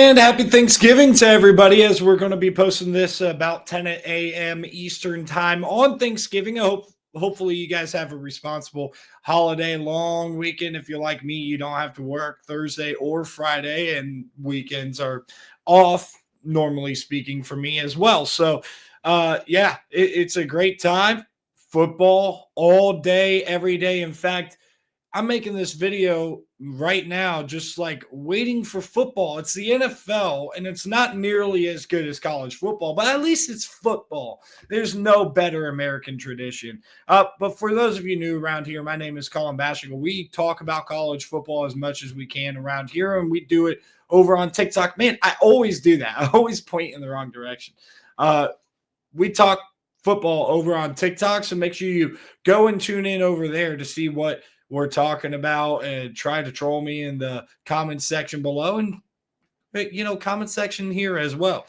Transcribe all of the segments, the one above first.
And happy Thanksgiving to everybody, as we're going to be posting this about 10 a.m. Eastern time on Thanksgiving. Hopefully you guys have a responsible holiday, long weekend. If you're like me, you don't have to work Thursday or Friday, and weekends are off, normally speaking, for me as well. So, it's a great time. Football all day, every day. In fact, I'm making this video right now, just like waiting for football. It's the NFL, and it's not nearly as good as college football, but at least it's football. There's no better American tradition. But for those of you new around here, my name is Colin Bashigal. We talk about college football as much as we can around here, and we do it over on TikTok. Man, I always do that. I always point in the wrong direction. We talk football over on TikTok, so make sure you go and tune in over there to see what we're talking about, and try to troll me in the comment section below, and comment section here as well.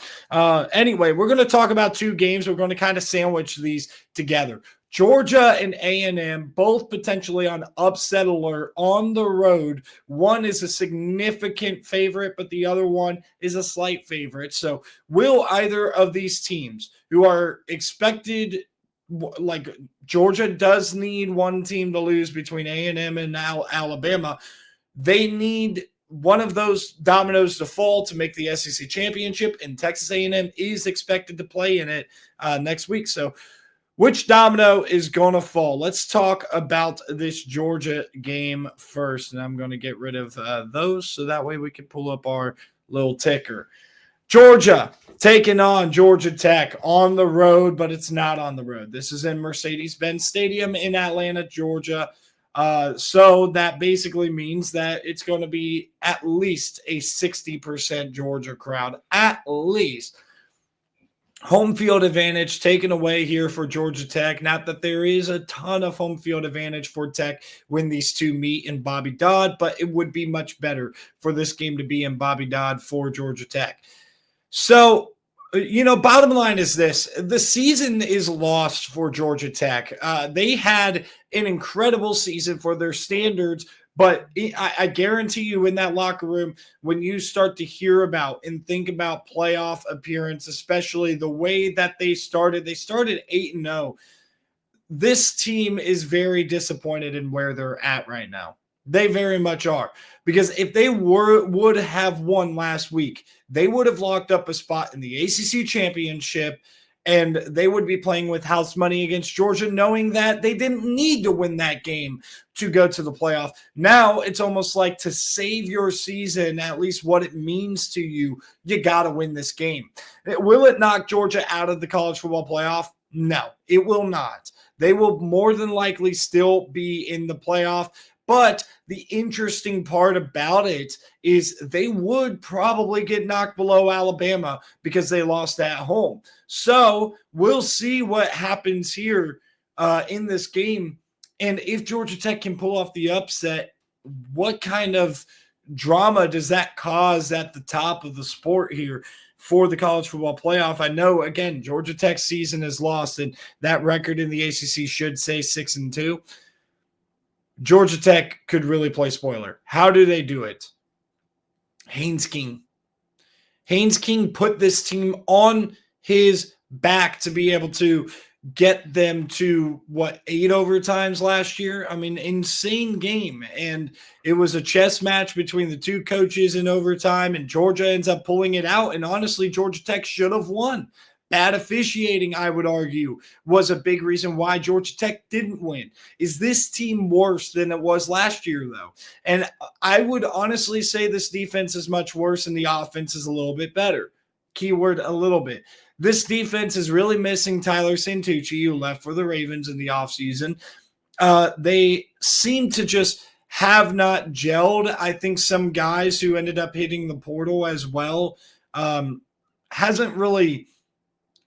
Anyway, we're going to talk about two games. We're going to kind of sandwich these together. Georgia and A&M, both potentially on upset alert on the road. One is a significant favorite, but the other one is a slight favorite. So will either of these teams, who are expected, like Georgia does need one team to lose between A&M and now Alabama. They need one of those dominoes to fall to make the SEC championship, and Texas A&M is expected to play in it next week. So which domino is going to fall? Let's talk about this Georgia game first, and I'm going to get rid of those so that way we can pull up our little ticker. Georgia taking on Georgia Tech on the road, but it's not on the road. This is in Mercedes-Benz Stadium in Atlanta, Georgia. So that basically means that it's going to be at least a 60% Georgia crowd, at least. Home field advantage taken away here for Georgia Tech. Not that there is a ton of home field advantage for Tech when these two meet in Bobby Dodd, but it would be much better for this game to be in Bobby Dodd for Georgia Tech. So, bottom line is this. The season is lost for Georgia Tech. They had an incredible season for their standards, but I guarantee you in that locker room, when you start to hear about and think about playoff appearance, especially the way that they started 8-0. This team is very disappointed in where they're at right now. They very much are, because if they would have won last week, they would have locked up a spot in the ACC championship, and they would be playing with house money against Georgia, knowing that they didn't need to win that game to go to the playoff. Now it's almost like, to save your season, at least what it means to you, you got to win this game. Will it knock Georgia out of the college football playoff? No, it will not. They will more than likely still be in the playoff. But the interesting part about it is they would probably get knocked below Alabama because they lost at home. So we'll see what happens here in this game. And if Georgia Tech can pull off the upset, what kind of drama does that cause at the top of the sport here for the college football playoff? I know, again, Georgia Tech's season is lost, and that record in the ACC should say 6-2. Georgia Tech could really play spoiler. How do they do it? Haynes King. Haynes King put this team on his back to be able to get them to, 8 overtimes last year? I mean, insane game. And it was a chess match between the two coaches in overtime, and Georgia ends up pulling it out. And honestly, Georgia Tech should have won. Bad officiating, I would argue, was a big reason why Georgia Tech didn't win. Is this team worse than it was last year, though? And I would honestly say this defense is much worse and the offense is a little bit better. Keyword, a little bit. This defense is really missing Tyler Santucci, who left for the Ravens in the offseason. They seem to just have not gelled. I think some guys who ended up hitting the portal as well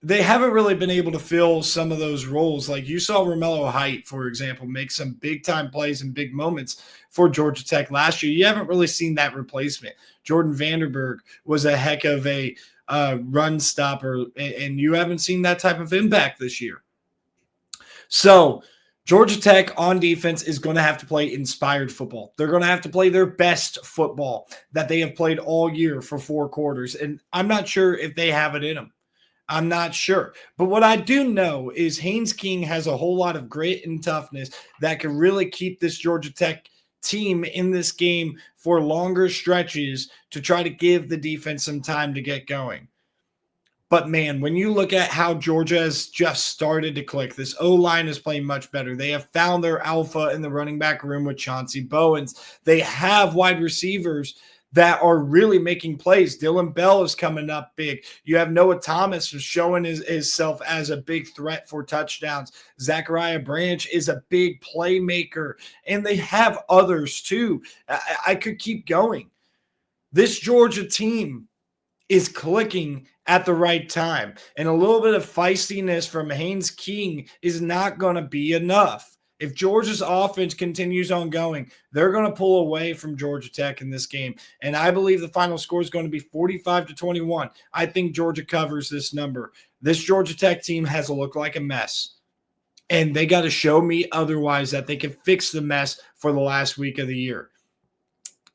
they haven't really been able to fill some of those roles. Like you saw Romello Height, for example, make some big-time plays and big moments for Georgia Tech last year. You haven't really seen that replacement. Jordan Vanderberg was a heck of a run stopper, and you haven't seen that type of impact this year. So Georgia Tech on defense is going to have to play inspired football. They're going to have to play their best football that they have played all year for 4 quarters. And I'm not sure if they have it in them. I'm not sure. But what I do know is Haynes King has a whole lot of grit and toughness that can really keep this Georgia Tech team in this game for longer stretches to try to give the defense some time to get going. But man, when you look at how Georgia has just started to click, this O-line is playing much better. They have found their alpha in the running back room with Chauncey Bowens. They have wide receivers that are really making plays. Dillon Bell is coming up big. You have Noah Thomas who's showing himself as a big threat for touchdowns. Zachariah Branch is a big playmaker, and they have others too. I could keep going. This Georgia team is clicking at the right time, and a little bit of feistiness from Haynes King is not going to be enough. If Georgia's offense continues on going, they're going to pull away from Georgia Tech in this game, and I believe the final score is going to be 45-21. I think Georgia covers this number. This Georgia Tech team has looked like a mess, and they got to show me otherwise, that they can fix the mess for the last week of the year.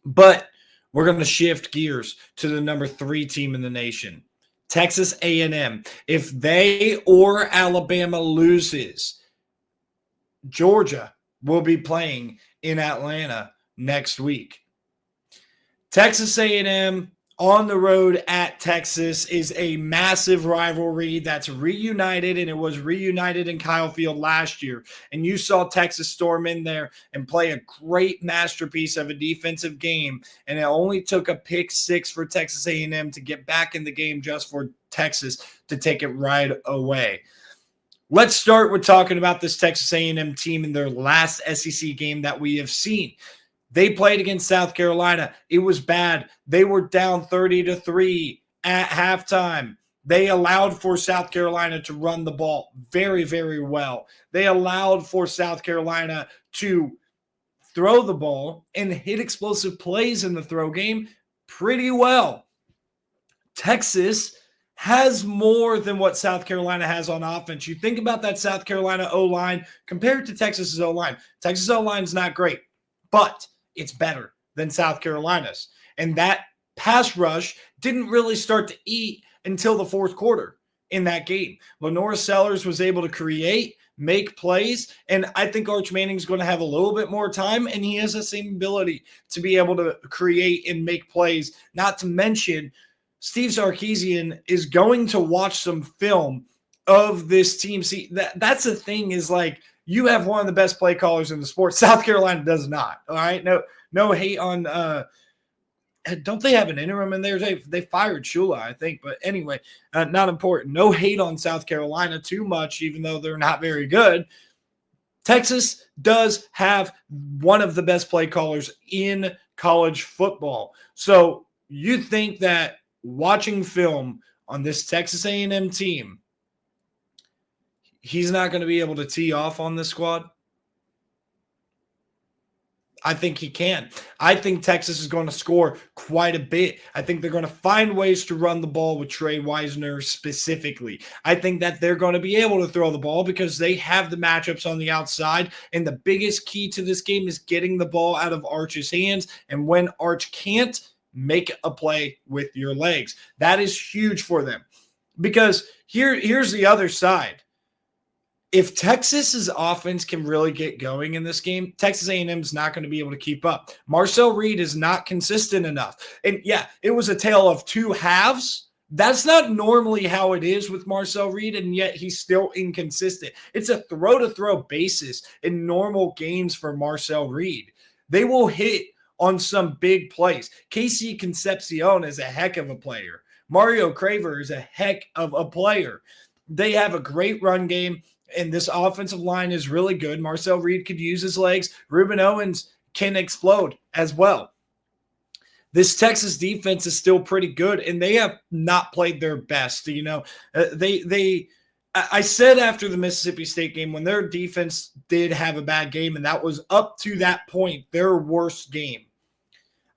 But we're going to shift gears to the number 3 team in the nation, Texas A&M. If they or Alabama loses, Georgia will be playing in Atlanta next week. Texas A&M on the road at Texas is a massive rivalry that's reunited, and it was reunited in Kyle Field last year. And you saw Texas storm in there and play a great masterpiece of a defensive game, and it only took a pick 6 for Texas A&M to get back in the game just for Texas to take it right away. Let's start with talking about this Texas A&M team in their last SEC game that we have seen. They played against South Carolina. It was bad. They were down 30-3 at halftime. They allowed for South Carolina to run the ball very, very well. They allowed for South Carolina to throw the ball and hit explosive plays in the throw game pretty well. Texas has more than what South Carolina has on offense. You think about that South Carolina O-line compared to Texas's O-line. Texas O-line is not great, but it's better than South Carolina's. And that pass rush didn't really start to eat until the fourth quarter in that game. Lenora Sellers was able to create, make plays, and I think Arch Manning's going to have a little bit more time, and he has the same ability to be able to create and make plays. Not to mention, Steve Sarkisian is going to watch some film of this team. See, that's the thing, is like, you have one of the best play callers in the sport. South Carolina does not. All right. No hate on don't they have an interim in there? They fired Shula, I think. But anyway, not important. No hate on South Carolina too much, even though they're not very good. Texas does have one of the best play callers in college football. So you think that watching film on this Texas A&M team, he's not going to be able to tee off on this squad? I think he can. I think Texas is going to score quite a bit. I think they're going to find ways to run the ball with Trey Wisner specifically. I think that they're going to be able to throw the ball because they have the matchups on the outside. And the biggest key to this game is getting the ball out of Arch's hands. And when Arch can't, make a play with your legs. That is huge for them. Because here's the other side. If Texas's offense can really get going in this game, Texas A&M is not going to be able to keep up. Marcel Reed is not consistent enough. And yeah, it was a tale of 2 halves. That's not normally how it is with Marcel Reed, and yet he's still inconsistent. It's a throw-to-throw basis in normal games for Marcel Reed. They will hit on some big plays. Casey Concepcion is a heck of a player. Mario Craver is a heck of a player. They have a great run game, and this offensive line is really good. Marcel Reed could use his legs. Ruben Owens can explode as well. This Texas defense is still pretty good, and they have not played their best. I said after the Mississippi State game, when their defense did have a bad game, and that was up to that point their worst game,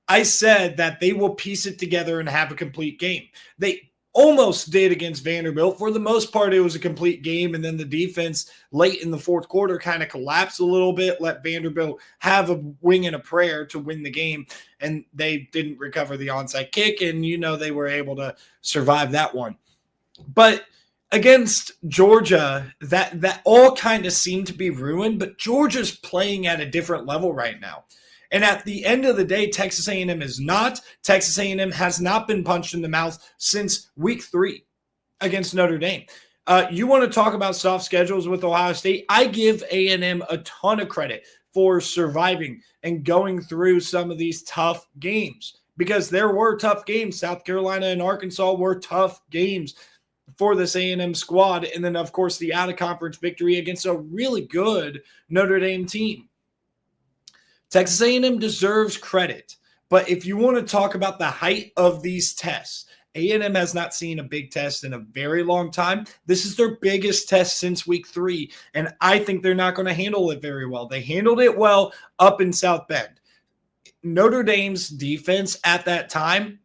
I said that they will piece it together and have a complete game. They almost did against Vanderbilt. For the most part, it was a complete game. And then the defense late in the fourth quarter kind of collapsed a little bit, let Vanderbilt have a wing and a prayer to win the game. And they didn't recover the onside kick. And, they were able to survive that one. But against Georgia, that all kind of seemed to be ruined. But Georgia's playing at a different level right now. And at the end of the day, Texas A&M is not. Texas A&M has not been punched in the mouth since week 3 against Notre Dame. You want to talk about soft schedules with Ohio State? I give A&M a ton of credit for surviving and going through some of these tough games, because there were tough games. South Carolina and Arkansas were tough games for this A&M squad. And then, of course, the out-of-conference victory against a really good Notre Dame team. Texas A&M deserves credit, but if you want to talk about the height of these tests, A&M has not seen a big test in a very long time. This is their biggest test since week 3, and I think they're not going to handle it very well. They handled it well up in South Bend. Notre Dame's defense at that time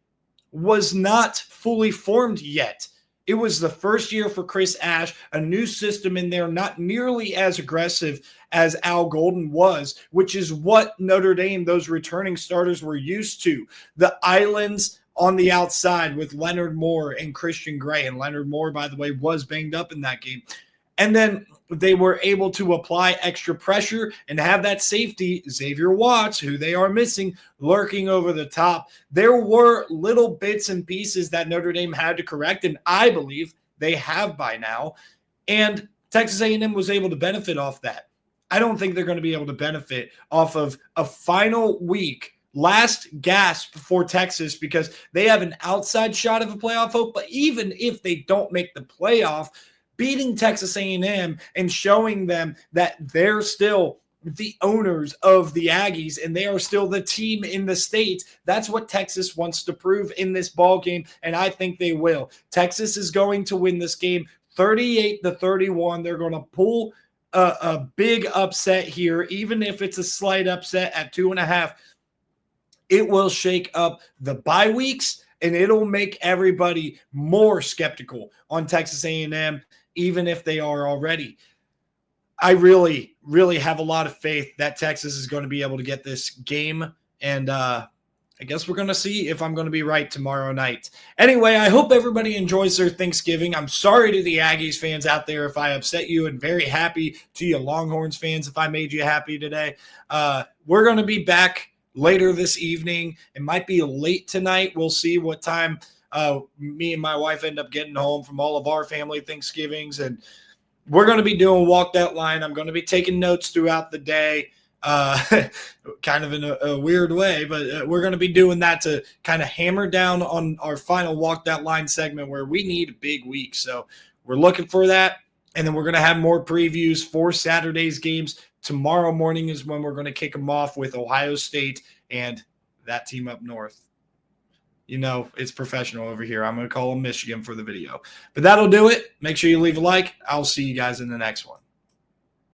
was not fully formed yet. It was the first year for Chris Ash, a new system in there, not nearly as aggressive as Al Golden was, which is what Notre Dame, those returning starters, were used to. The islands on the outside with Leonard Moore and Christian Gray. And Leonard Moore, by the way, was banged up in that game. And then they were able to apply extra pressure and have that safety, Xavier Watts, who they are missing, lurking over the top. There were little bits and pieces that Notre Dame had to correct, and I believe they have by now. And Texas A&M was able to benefit off that. I don't think they're going to be able to benefit off of a final week, last gasp for Texas, because they have an outside shot of a playoff hope. But even if they don't make the playoff, beating Texas A&M and showing them that they're still the owners of the Aggies and they are still the team in the state, that's what Texas wants to prove in this ball game, and I think they will. Texas is going to win this game 38-31. They're going to pull a big upset here, even if it's a slight upset at 2.5. It will shake up the bye weeks, and it'll make everybody more skeptical on Texas A&M, even if they are already. I really, really have a lot of faith that Texas is going to be able to get this game, and I guess we're going to see if I'm going to be right tomorrow night. Anyway, I hope everybody enjoys their Thanksgiving. I'm sorry to the Aggies fans out there if I upset you, and very happy to you Longhorns fans if I made you happy today. We're going to be back later this evening. It might be late tonight. We'll see what time me and my wife end up getting home from all of our family Thanksgivings, and we're going to be doing Walk That Line. I'm going to be taking notes throughout the day, kind of in a weird way, but we're going to be doing that to kind of hammer down on our final Walk That Line segment where we need a big week. So we're looking for that, and then we're going to have more previews for Saturday's games. Tomorrow morning is when we're going to kick them off with Ohio State and that team up north. You know, it's professional over here. I'm going to call them Michigan for the video. But that'll do it. Make sure you leave a like. I'll see you guys in the next one.